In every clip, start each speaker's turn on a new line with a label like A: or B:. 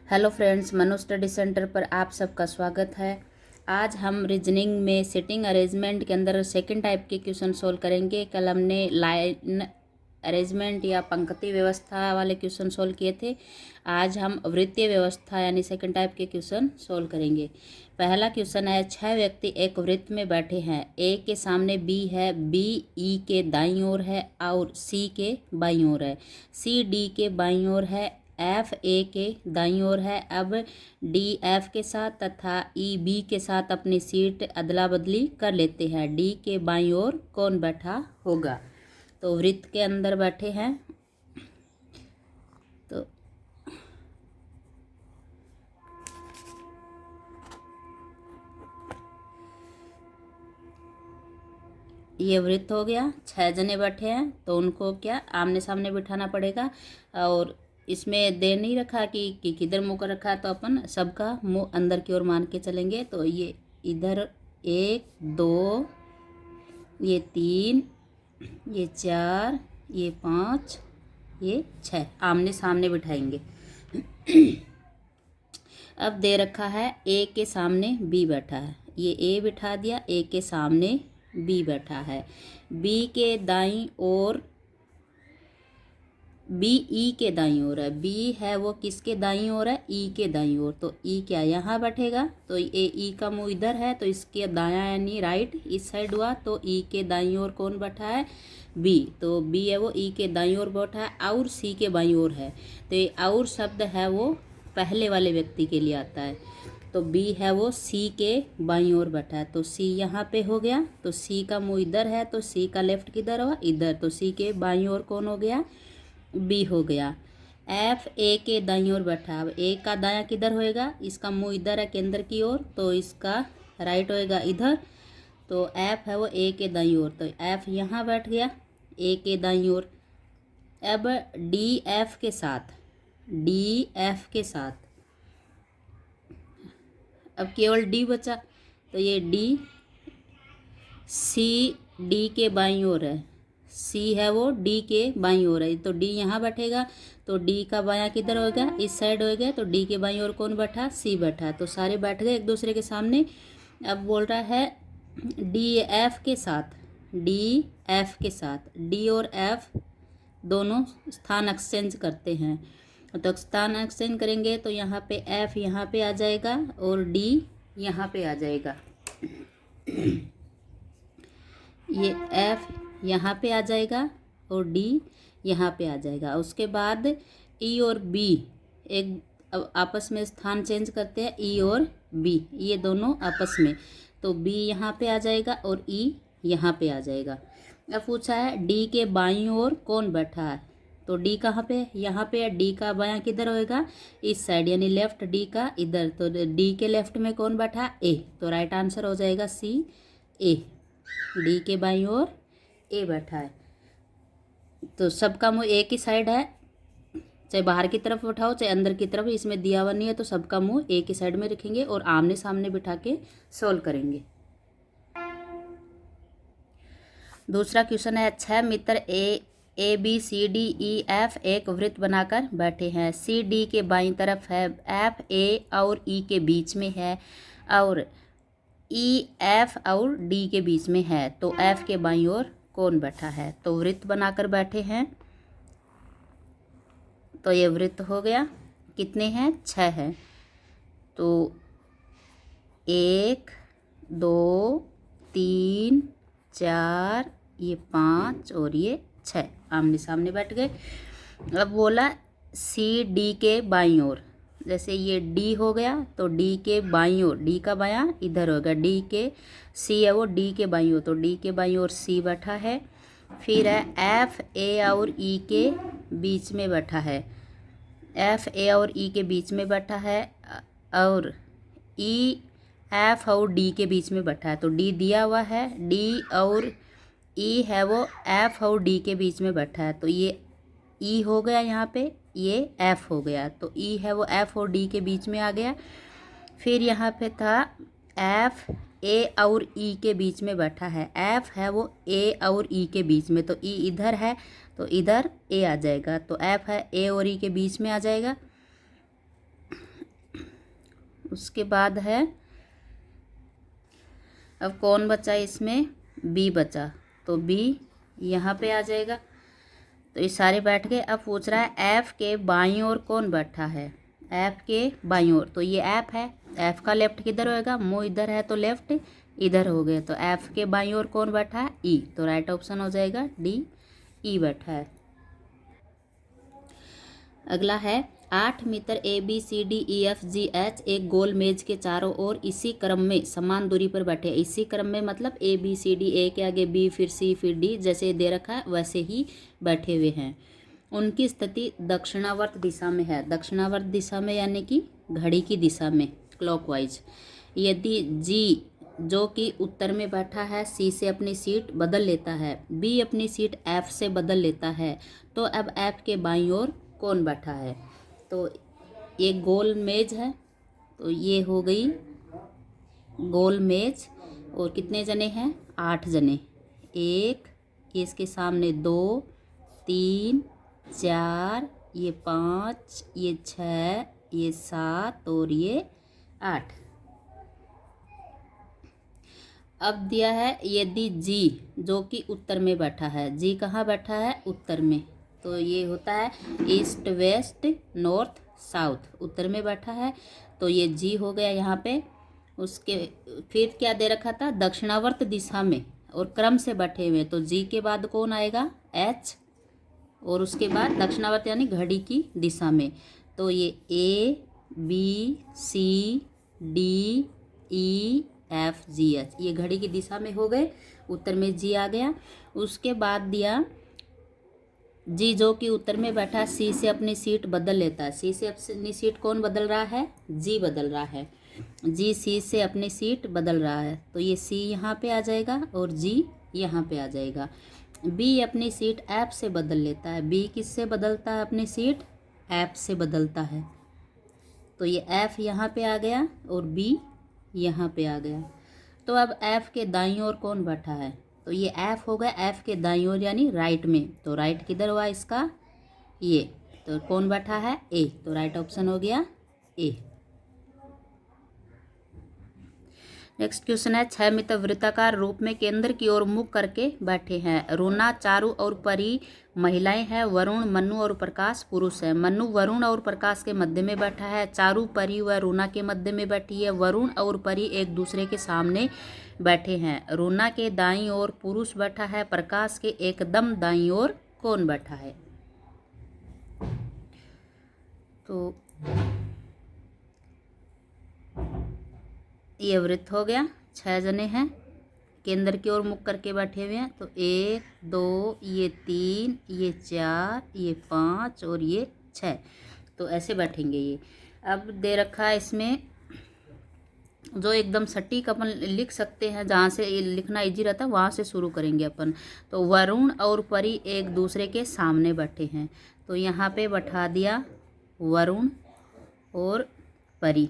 A: Hello friends, Manu study centre पर आप सबका स्वागत है। आज हम रीजनिंग में सिटिंग अरेंजमेंट के अंदर सेकंड टाइप के क्वेश्चन सोल्व करेंगे। कल हमने लाइन अरेंजमेंट या पंक्ति व्यवस्था वाले क्वेश्चन सोल्व किए थे। आज हम वृत्तीय व्यवस्था यानी सेकंड टाइप के क्वेश्चन सोल्व करेंगे। पहला क्वेश्चन है, 6 व्यक्ति एक वृत्त में बैठे हैं। ए के सामने बी है, बी ई के दाईं ओर है और सी के बाईं ओर है, सी डी के बाईं ओर है, एफ ए के दाईं ओर है। अब डी एफ के साथ तथा ई बी के साथ अपनी सीट अदला बदली कर लेते हैं। डी के बाईं ओर कौन बैठा होगा? तो वृत्त के अंदर बैठे हैं, तो ये वृत्त हो गया। 6 जने बैठे हैं तो उनको क्या आमने सामने बिठाना पड़ेगा। और इसमें दे नहीं रखा कि किधर मुँह कर रखा है, तो अपन सबका मुंह अंदर की ओर मान के चलेंगे। तो ये इधर 1 2, ये 3, ये 4, ये 5, ये 6 आमने सामने बिठाएंगे। अब दे रखा है ए के सामने बी बैठा है, ये ए बिठा दिया, ए के सामने बी बैठा है। बी के दाईं ओर बी ई के दाईं ओर है, बी है वो किसके दाईं ओर है? ई के दाईं ओर। तो ई क्या यहाँ बैठेगा? तो ये ई का मुंह इधर है, तो इसके दायां यानी राइट इस साइड हुआ। तो ई के दाईं ओर कौन बैठा है? बी। तो बी है वो ई के दाईं ओर बैठा है और सी के बाईं ओर है। तो ये और शब्द है वो पहले वाले व्यक्ति के लिए आता है। तो बी है वो सी के बाईं ओर बैठा है, तो सी यहाँ पे हो गया। तो सी का मुंह इधर है, तो सी का लेफ्ट किधर हुआ? इधर। तो सी के बाईं ओर कौन हो गया? बी हो गया। एफ ए के दाईं ओर बैठा। अब ए का दायां किधर होएगा? इसका मुंह इधर है केंद्र की ओर, तो इसका राइट होएगा इधर। तो एफ है वो ए के दाईं ओर, तो एफ यहाँ बैठ गया ए के दाईं ओर। अब डी एफ के साथ, डी एफ के साथ अब केवल डी बचा। तो ये डी सी डी के बाईं ओर है, सी है वो डी के बाईं ओर है, तो डी यहाँ बैठेगा। तो डी का बायां किधर होगा? इस साइड हो गया। तो डी के बाईं ओर कौन बैठा? सी बैठा। तो सारे बैठ गए एक दूसरे के सामने। अब बोल रहा है डी एफ के साथ, डी एफ के साथ, डी और एफ दोनों स्थान एक्सचेंज करते हैं। तो स्थान एक्सचेंज करेंगे तो यहाँ पे एफ यहाँ पे आ जाएगा और डी यहाँ पे आ जाएगा। ये एफ यहाँ पे आ जाएगा और डी यहाँ पे आ जाएगा। उसके बाद ई और बी एक अब आपस में स्थान चेंज करते हैं, ई और बी ये दोनों आपस में। तो बी यहाँ पे आ जाएगा और ई यहाँ पे आ जाएगा। अब पूछा है डी के बाईं ओर कौन बैठा है? तो डी कहाँ पे? यहाँ पे है। डी का बायां किधर होएगा? इस साइड यानी लेफ्ट, डी का इधर। तो डी के लेफ्ट में कौन बैठा? ए। तो राइट आंसर हो जाएगा सी, ए। डी के बाईं ओर ए बैठा है। तो सबका मुंह एक ही साइड है, चाहे बाहर की तरफ उठाओ चाहे अंदर की तरफ, इसमें दिया हुआ नहीं है। तो सबका मुंह एक ही साइड में रखेंगे और आमने सामने बिठा के सोल्व करेंगे। दूसरा क्वेश्चन है, 6 मित्र A B C D E F एक वृत्त बनाकर बैठे हैं। सी डी के बाईं तरफ है, एफ ए और ई के बीच में है और ई एफ और डी के बीच में है। तो एफ के बाईं ओर कौन बैठा है? तो वृत्त बनाकर बैठे हैं। तो ये वृत्त हो गया। कितने हैं? 6 हैं। तो 1 2 3 4, ये 5 और ये 6 आमने सामने बैठ गए। अब बोला सी डी के बाईं ओर, जैसे ये डी हो गया तो डी के बाईं ओर, डी का बायां इधर होगा, डी के सी है वो डी के बाईं ओर, तो डी के बाईं ओर सी बैठा है। फिर है एफ ए और ई के बीच में बैठा है, एफ ए और ई के बीच में बैठा है और ई एफ और डी के बीच में बैठा है। तो डी दिया हुआ है, डी और ई है वो एफ और डी के बीच में बैठा है। तो ये ई हो गया यहाँ पे, ये एफ हो गया। तो ई है वो एफ और डी के बीच में आ गया। फिर यहाँ पे था एफ ए और ई के बीच में बैठा है, एफ है वो ए और ई के बीच में। तो ई इधर है तो इधर ए आ जाएगा। तो एफ है ए और ई के बीच में आ जाएगा। उसके बाद है, अब कौन बचा इसमें, बी बचा, तो बी यहाँ पे आ जाएगा। तो ये सारे बैठ गए। अब पूछ रहा है एफ के बाईं ओर कौन बैठा है, एफ के बाईं ओर, तो ये एफ है, एफ का लेफ्ट किधर होएगा, मुंह इधर है तो लेफ्ट इधर हो गया, तो एफ के बाईं ओर कौन बैठा है, ई, तो राइट ऑप्शन हो जाएगा डी, ई बैठा है। अगला है 8 मित्र A B C D E F G H एक गोल मेज के चारों ओर इसी क्रम में समान दूरी पर बैठे। इसी क्रम में मतलब ए बी सी डी, ए के आगे बी, फिर सी, फिर डी, जैसे दे रखा है वैसे ही बैठे हुए हैं। उनकी स्थिति दक्षिणावर्त दिशा में है। दक्षिणावर्त दिशा में यानी कि घड़ी की दिशा में, क्लॉकवाइज। यदि जी जो कि उत्तर में बैठा है सी से अपनी सीट बदल लेता है, बी अपनी सीट एफ से बदल लेता है, तो अब एफ के बाईं ओर कौन बैठा है, तो ये गोल मेज है, तो ये हो गई गोल मेज। और कितने जने हैं, 8 जने, एक, इसके सामने 2, 3, 4, ये 5, ये 6, ये 7 और ये 8। अब दिया है यदि जी जो कि उत्तर में बैठा है, जी कहाँ बैठा है, उत्तर में, तो ये होता है ईस्ट वेस्ट नॉर्थ साउथ, उत्तर में बैठा है, तो ये जी हो गया यहाँ पे। उसके फिर क्या दे रखा था, दक्षिणावर्त दिशा में और क्रम से बैठे हुए, तो जी के बाद कौन आएगा, एच, और उसके बाद दक्षिणावर्त यानी घड़ी की दिशा में, तो ये A B C D E F G H, ये घड़ी की दिशा में हो गए, उत्तर में जी आ गया। उसके बाद दिया जी जो कि उत्तर में बैठा सी से अपनी सीट बदल लेता है। सी से अपनी सीट कौन बदल रहा है, जी बदल रहा है, जी सी से अपनी सीट बदल रहा है, तो ये सी यहाँ पे आ जाएगा और जी यहाँ पे आ जाएगा। बी अपनी सीट एफ से बदल लेता है, बी किससे बदलता है अपनी सीट, एफ से बदलता है, तो ये एफ यहाँ पे आ गया और बी यहाँ पे आ गया। तो अब एफ के दाईं ओर कौन बैठा है, तो ये एफ हो गया, एफ के दाईं ओर यानी राइट में, तो राइट किधर हुआ इसका, ये, तो कौन बैठा है, ए, तो राइट ऑप्शन हो गया ए। नेक्स्ट क्वेश्चन है 6 मित्र वृत्ताकार रूप में केंद्र की ओर मुख करके बैठे हैं। रूना, चारू और परी महिलाएं हैं, वरुण, मन्नू और प्रकाश पुरुष है। मन्नू वरुण और प्रकाश के मध्य में बैठा है, चारू परी व रूना के मध्य में बैठी है, वरुण और परी एक दूसरे के सामने बैठे हैं। रूना के दाईं ओर पुरुष बैठा है, प्रकाश के एकदम दाईं ओर कौन बैठा है, तो ये वृत्त हो गया, 6 जने हैं, केंद्र की ओर मुख करके बैठे हुए हैं, तो 1 2 ये 3 ये 4 ये 5 और ये 6, तो ऐसे बैठेंगे ये। अब दे रखा है इसमें जो एकदम सटीक अपन लिख सकते हैं, जहाँ से लिखना इजी रहता है वहाँ से शुरू करेंगे अपन। तो वरुण और परी एक दूसरे के सामने बैठे हैं, तो यहाँ पे बैठा दिया वरुण और परी,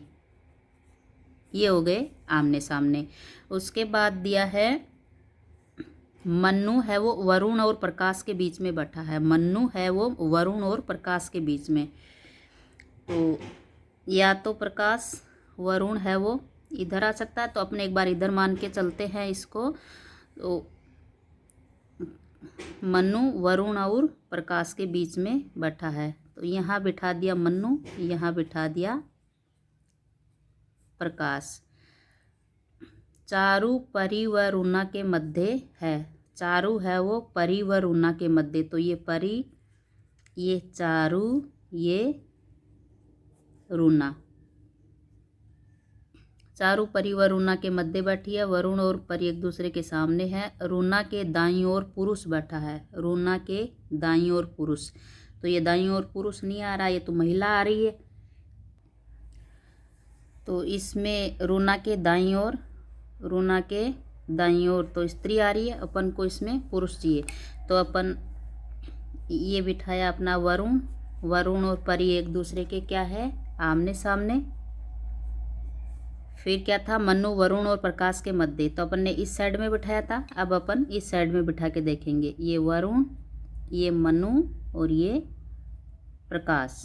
A: ये हो गए आमने सामने। उसके बाद दिया है मन्नू है वो वरुण और प्रकाश के बीच में बैठा है, मन्नू है वो वरुण और प्रकाश के बीच में, तो या तो प्रकाश वरुण है वो इधर आ सकता है, तो अपने एक बार इधर मान के चलते हैं इसको, तो मन्नू वरुण और प्रकाश के बीच में बैठा है, तो यहाँ बिठा दिया मन्नू, यहाँ बिठा दिया प्रकाश। चारू परी व रूना के मध्य है, चारू है वो परी व रूना के मध्य, तो ये परी, ये चारू, ये रूना, चारू परी व रूना के मध्य बैठी है, वरुण और परी एक दूसरे के सामने है। रूना के दाईं ओर पुरुष बैठा है, रूना के दाईं ओर पुरुष, तो ये दाईं ओर पुरुष नहीं आ रहा, ये तो महिला आ रही है, तो इसमें रूना के दाईं ओर, रूना के दाईं ओर तो स्त्री आ रही है, अपन को इसमें पुरुष चाहिए, तो अपन ये बिठाया अपना वरुण, वरुण और परी एक दूसरे के क्या है, आमने सामने। फिर क्या था, मन्नू वरुण और प्रकाश के मध्य, तो अपन ने इस साइड में बिठाया था, अब अपन इस साइड में बिठा के देखेंगे, ये वरुण, ये मन्नू और ये प्रकाश।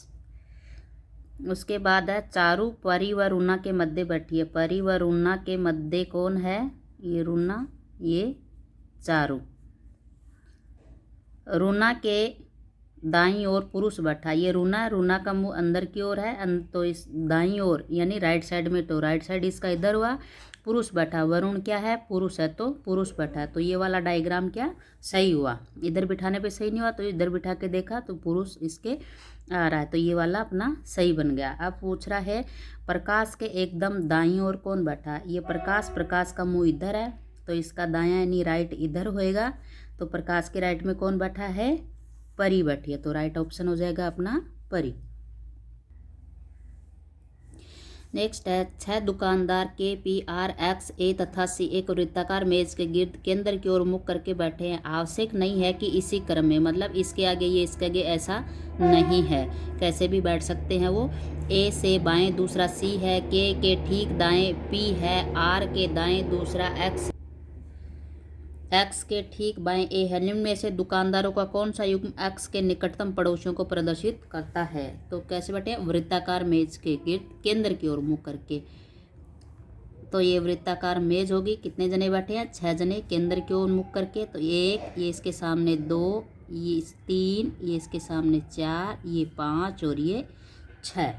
A: उसके बाद है चारू परी व रूना के मध्य बैठी है। परी व रूना के मध्य कौन है? ये रूना, ये चारू। रूना के दाईं ओर पुरुष बैठा, ये रूना, रूना का मुंह अंदर की ओर है, तो इस दाईं ओर यानी राइट साइड में, तो राइट साइड इसका इधर हुआ। पुरुष बैठा, वरुण क्या है? पुरुष है, तो पुरुष बैठा, तो ये वाला डायग्राम क्या सही हुआ। इधर बिठाने पे सही नहीं हुआ, तो इधर बिठा के देखा तो पुरुष इसके आ रहा है, तो ये वाला अपना सही बन गया। अब पूछ रहा है प्रकाश के एकदम दाईं ओर कौन बैठा? ये प्रकाश, प्रकाश का मुंह इधर है, तो इसका दायां यानी राइट इधर होएगा, तो प्रकाश के राइट में कौन बैठा है? परी बैठी है, तो राइट ऑप्शन हो जाएगा अपना परी। नेक्स्ट है 6 दुकानदार KPRXA तथा C एक वृत्ताकार मेज के गिर्द केंद्र की ओर मुख करके बैठे हैं। आवश्यक नहीं है कि इसी क्रम में, मतलब इसके आगे ये, इसके आगे ऐसा नहीं है, कैसे भी बैठ सकते हैं वो। A से बाएं दूसरा C है, K के ठीक दाएं P है, R के दाएं दूसरा X के ठीक बाएं A है। निम्न में से दुकानदारों का कौन सा युग्म X के निकटतम पड़ोसियों को प्रदर्शित करता है? तो कैसे बैठे? वृत्ताकार मेज के केंद्र की ओर मुख करके, तो ये वृत्ताकार मेज होगी। कितने जने बैठे हैं? 6 जने केंद्र की ओर मुख करके, तो 1, ये इसके सामने 2, ये 3, ये इसके सामने 4, ये 5 और ये 6।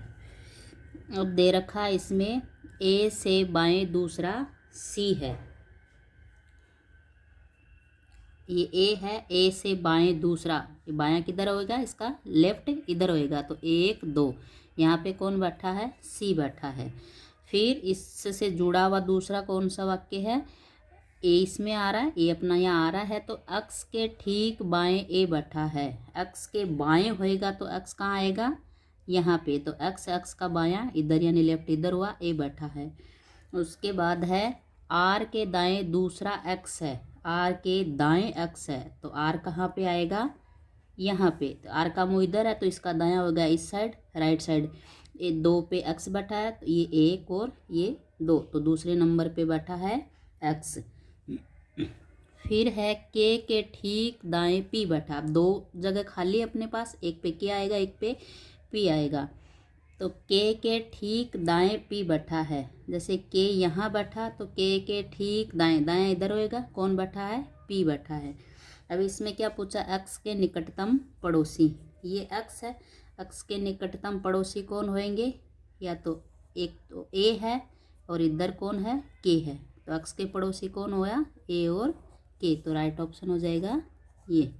A: अब दे रखा है इसमें A से बाएं दूसरा C है, ये A है, A से बाएं दूसरा, ये बायां किधर होएगा? इसका लेफ्ट इधर होएगा, तो 1 2, यहाँ पे कौन बैठा है? C बैठा है। फिर इससे जुड़ा हुआ दूसरा कौन सा वाक्य है? A इसमें आ रहा है, A अपना यहाँ आ रहा है, तो X के ठीक बाएं A बैठा है। X के बाएं होएगा तो X कहाँ आएगा? यहाँ पे, तो X का बायां इधर यानी लेफ्ट इधर हुआ, A बैठा है। उसके बाद है R के दाएं दूसरा X है, R के दाएं X है, तो R कहाँ पे आएगा? यहाँ पे, तो R का मुँह इधर है, तो इसका दायां होगा इस साइड, राइट साइड। ये 2 पे X बैठा है, तो ये 1 और ये 2, तो दूसरे नंबर पे बैठा है X। फिर है K के ठीक दाएं P बैठा। अब 2 जगह खाली है अपने पास, एक पे K आएगा, एक पे P आएगा, तो K के ठीक दाएं P बैठा है। जैसे K यहाँ बैठा, तो K के ठीक दाएं, दाएं इधर होएगा, कौन बैठा है? P बैठा है। अब इसमें क्या पूछा? X के निकटतम पड़ोसी, ये X है, X के निकटतम पड़ोसी कौन होंगे? या तो एक तो A है और इधर कौन है? K है, तो X के पड़ोसी कौन होया? A और K, तो राइट ऑप्शन हो जाएगा ये।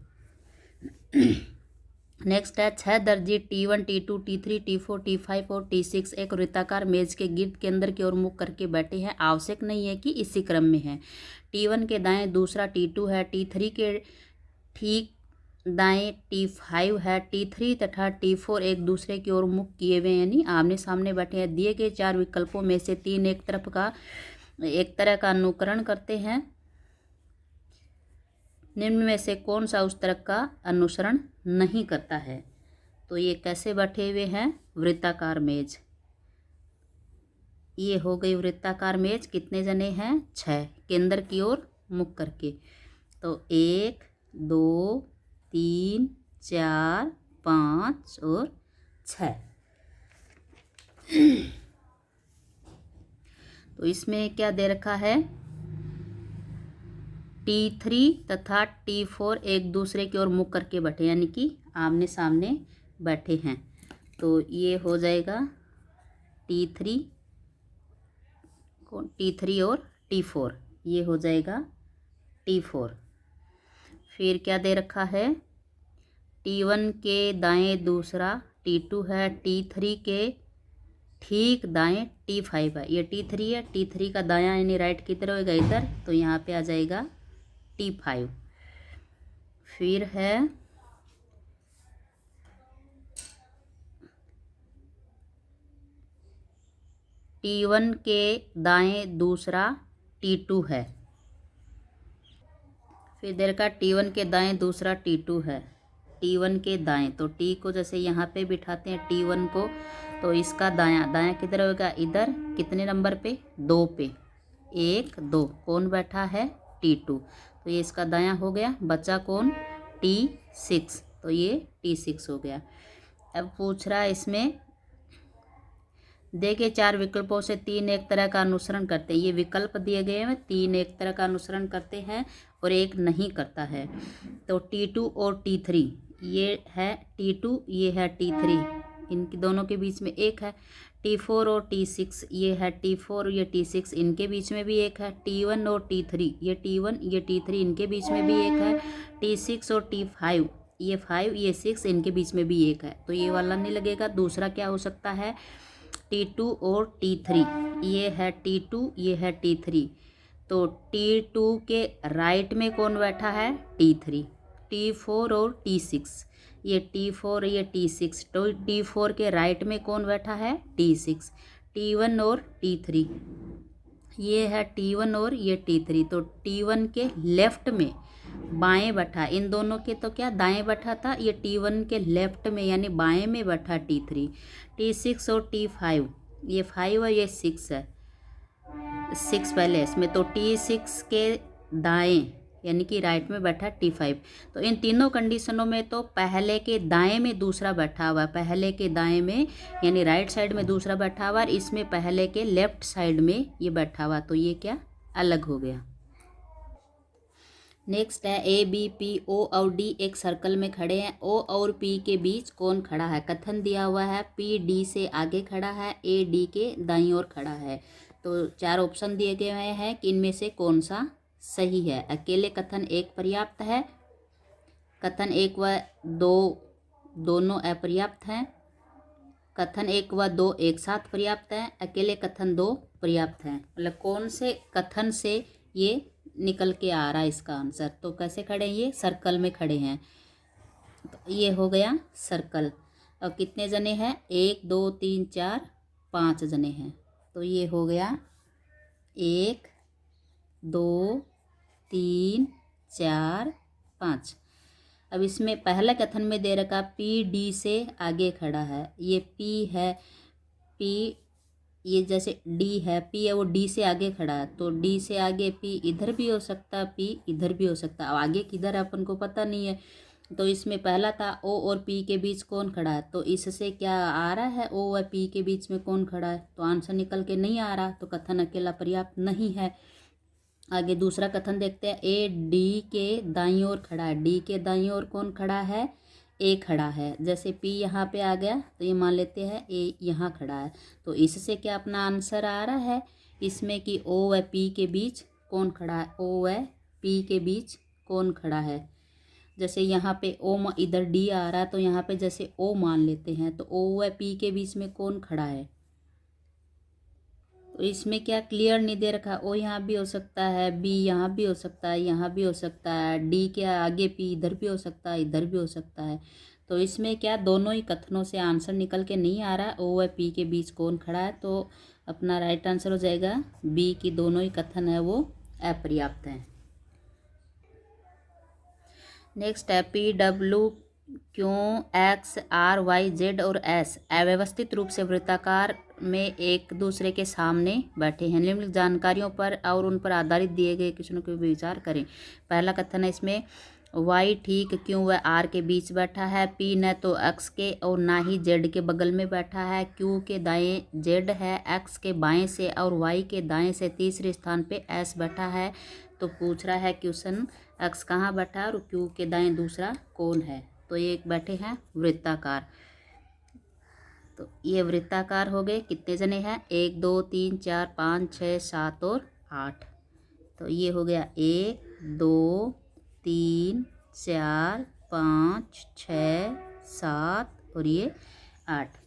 A: नेक्स्ट है 6 दर्जी T1 T2 T3 T4 T5 और T6 एक वृत्ताकार मेज के गिर्द केंद्र की ओर मुख करके बैठे हैं। आवश्यक नहीं है कि इसी क्रम में है। T1 के दाएं दूसरा T2 है, T3 के ठीक दाएं T5 है, T3 तथा T4 एक दूसरे की ओर मुख किए हुए यानी आमने सामने बैठे हैं। दिए गए 4 विकल्पों में से 3 एक तरह का अनुकरण करते हैं। निम्न में से कौन सा उस तरह का अनुसरण नहीं करता है? तो ये कैसे बैठे हुए हैं? वृत्ताकार मेज, ये हो गई वृत्ताकार मेज। कितने जने हैं? 6, केंद्र की ओर मुख करके, तो 1 2 3 4 5 और 6। तो इसमें क्या दे रखा है? T3 तथा T4 एक दूसरे की ओर मुख करके बैठे, यानी कि आमने सामने बैठे हैं, तो ये हो जाएगा T3 और T4, ये हो जाएगा T4। फिर क्या दे रखा है? T1 के दाएं दूसरा T2 है, T3 के ठीक दाएं T5 है, ये T3 है, T3 का दायां यानी राइट की तरफ होगा इधर, तो यहाँ पे आ जाएगा T5। फिर है T1 के दाएं दूसरा T2 है, फिर देर का T1 के दाएं दूसरा T2 है, T1 के दाएं, तो T को जैसे यहाँ पे बिठाते हैं T1 को, तो इसका दायां किधर होगा? इधर। कितने नंबर पे? 2 पे, 1 2, कौन बैठा है? T2, तो ये इसका दायां हो गया। बचा कौन? T6, तो ये T6 हो गया। अब पूछ रहा है इसमें देखिए 4 विकल्पों से 3 एक तरह का अनुसरण करते हैं। ये विकल्प दिए गए हैं, 3 एक तरह का अनुसरण करते हैं और एक नहीं करता है। तो T2 और T3, ये है T2, ये है T3, इनकी दोनों के बीच में एक है। T4 और T6, ये है T4, ये T6, इनके बीच में भी एक है। T1 और T3, ये T1, ये T3, इनके बीच में भी एक है। T6 और T5, ये 5, ये 6, इनके बीच में भी एक है। तो ये वाला नहीं लगेगा। दूसरा क्या हो सकता है, T2 और T3, ये है T2, ये है T3। तो T2 के राइट में कौन बैठा है, T3। T4 और T6, ये T4, ये T6। तो T4 के राइट में कौन बैठा है, T6। T1 और T3, ये है T1 और ये T3। तो T1 के लेफ्ट में बाएं बैठा, इन दोनों के तो क्या दाएं बैठा था, ये T1 के लेफ्ट में यानी बाएं में बैठा T3। T6 और T5, ये 5 है, ये 6 है, 6 पहले इसमें। तो T6 के दाएं यानी कि राइट में बैठा T5। तो इन तीनों कंडीशनों में तो पहले के दाएं में दूसरा बैठा हुआ है, पहले के दाएं में यानी राइट साइड में दूसरा बैठा हुआ, और इसमें पहले के लेफ्ट साइड में ये बैठा हुआ। तो ये क्या अलग हो गया। नेक्स्ट है ABPO और D एक सर्कल में खड़े हैं। O और P के बीच कौन खड़ा है। कथन दिया हुआ है P D से आगे खड़ा है, A D के दाईं ओर खड़ा है। तो 4 ऑप्शन दिए गए हैं कि इनमें से कौन सा सही है। अकेले कथन 1 पर्याप्त है, कथन 1 व 2 दोनों अपर्याप्त हैं, कथन 1 व 2 एक साथ पर्याप्त हैं, अकेले कथन 2 पर्याप्त हैं। मतलब कौन से कथन से ये निकल के आ रहा है इसका आंसर। तो कैसे खड़े हैं, ये सर्कल में खड़े हैं। तो ये हो गया सर्कल। और कितने जने हैं, 1 2 3 4 5 जने हैं। तो ये हो गया 1 2 3 4 5। अब इसमें पहला कथन में दे रखा P D से आगे खड़ा है, ये P है, P ये जैसे D है, P है वो D से आगे खड़ा है। तो D से आगे P इधर भी हो सकता है, P इधर भी हो सकता है। अब आगे किधर है अपन को पता नहीं है। तो इसमें पहला था O और P के बीच कौन खड़ा है। तो इससे क्या आ रहा है, O व P के बीच में कौन खड़ा है। तो आंसर निकल के नहीं आ रहा। तो कथन अकेला पर्याप्त नहीं है। आगे दूसरा कथन देखते हैं। A D के दाईं ओर खड़ा है। D के दाईं ओर कौन खड़ा है, A खड़ा है। जैसे P यहाँ पे आ गया तो ये मान लेते हैं A यहाँ खड़ा है। तो इससे क्या अपना आंसर आ रहा है इसमें कि O व P के बीच कौन खड़ा है, O व P के बीच कौन खड़ा है। जैसे यहाँ पे O इधर D आ रहा है, तो यहाँ पे जैसे O मान लेते हैं। तो O व P के बीच में कौन खड़ा है। तो इसमें क्या क्लियर नहीं दे रखा। O यहाँ भी हो सकता है, B यहाँ भी हो सकता है, यहाँ भी हो सकता है, D के आगे P इधर भी हो सकता है, इधर भी हो सकता है। तो इसमें क्या दोनों ही कथनों से आंसर निकल के नहीं आ रहा, O व P के बीच कौन खड़ा है। तो अपना राइट आंसर हो जाएगा B की दोनों ही कथन है वो अपर्याप्त हैं। नेक्स्ट है PW क्यों X R Y Z और S अव्यवस्थित रूप से वृत्ताकार में एक दूसरे के सामने बैठे हैं। निम्नलिखित जानकारियों पर और उन पर आधारित दिए गए क्वेश्चनों के विचार करें। पहला कथन है इसमें Y ठीक क्यों वह R के बीच बैठा है। P न तो X के और ना ही Z के बगल में बैठा है। Q के दाएं Z है, X के बाएं से और Y के दाएं से तीसरे स्थान पे S बैठा है। तो पूछ रहा है क्वेश्चन X कहाँ बैठा है और Q के दाएं दूसरा कौन है। तो ये एक बैठे हैं वृत्ताकार। तो ये वृत्ताकार हो गए। कितने जने हैं, 1 2 3 4 5 6 7 और 8। तो ये हो गया 1 2 3 4 5 6 7 और ये 8।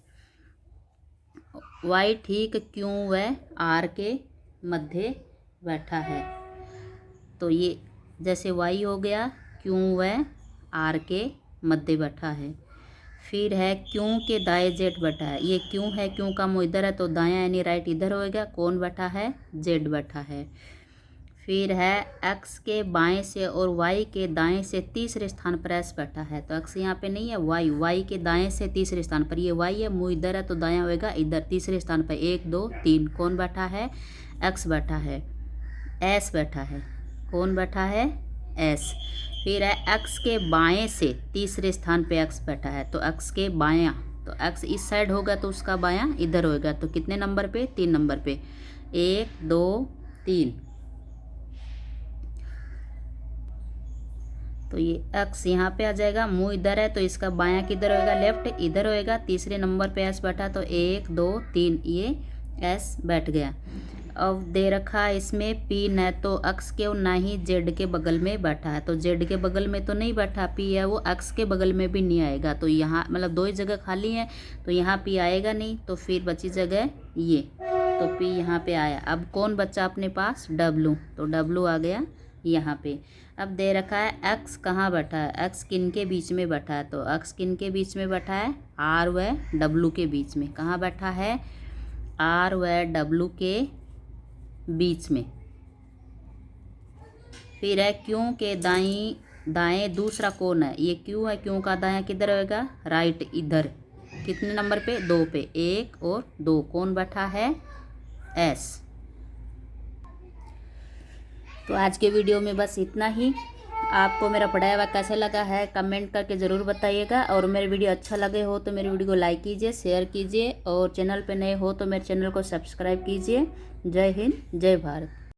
A: Y ठीक क्यों वह R के मध्य बैठा है। तो ये जैसे Y हो गया क्यों वह R के मध्य बैठा है। फिर है क्यों के दाएं Z बैठा है। ये क्यों है, क्यों का मुँह इधर है तो दायां यानी राइट इधर होएगा। कौन बैठा है, Z बैठा है। फिर है X के बाएं से और Y के दाएं से तीसरे स्थान पर S बैठा है। तो X यहाँ पे नहीं है, Y के दाएं से तीसरे स्थान पर ये Y है, मुँह इधर है तो दायां होएगा इधर। तीसरे स्थान पर 1 2 3 कौन बैठा है, X बैठा है, S बैठा है। कौन बैठा है, S। फिर है X के बाएं से तीसरे स्थान पे X बैठा है। तो X के बायां तो एक्स इस साइड होगा तो उसका बायां इधर होगा। तो कितने नंबर पे? 3 नंबर पे। 1 2 3। तो ये एक्स यहाँ पे आ जाएगा, मुंह इधर है तो इसका बायां किधर होएगा? लेफ्ट इधर होएगा। तीसरे नंबर पे एस बैठा तो 1 2 3 ये एस बैठ गया। अब दे रखा है इसमें पी न तो एक्स के और ना ही जेड के बगल में बैठा है। तो जेड के बगल में तो नहीं बैठा पी है, वो एक्स के बगल में भी नहीं आएगा। तो यहाँ मतलब 2 ही जगह खाली है, तो यहाँ पी आएगा नहीं। तो फिर बची जगह ये, तो पी यहाँ पे आया। अब कौन बचा अपने पास? डब्लू। तो डब्लू आ गया यहाँ पे। अब दे रखा है एक्स कहाँ बैठा है? एक्स किन के बीच में बैठा है? तो एक्स किन के बीच में बैठा है? आर व डब्लू के बीच में। कहाँ बैठा है? आर व डब्लू के बीच में। फिर है क्यों के दाएं दूसरा कौन है? ये क्यों है, क्यों का दायां किधर होएगा? राइट इधर। कितने नंबर पे? 2 पे। 1 और 2 कौन बैठा है? एस। तो आज के वीडियो में बस इतना ही। आपको मेरा पढ़ाया हुआ कैसा लगा है कमेंट करके ज़रूर बताइएगा। और मेरे वीडियो अच्छा लगे हो तो मेरे वीडियो को लाइक कीजिए, शेयर कीजिए, और चैनल पे नए हो तो मेरे चैनल को सब्सक्राइब कीजिए। जय हिंद, जय भारत।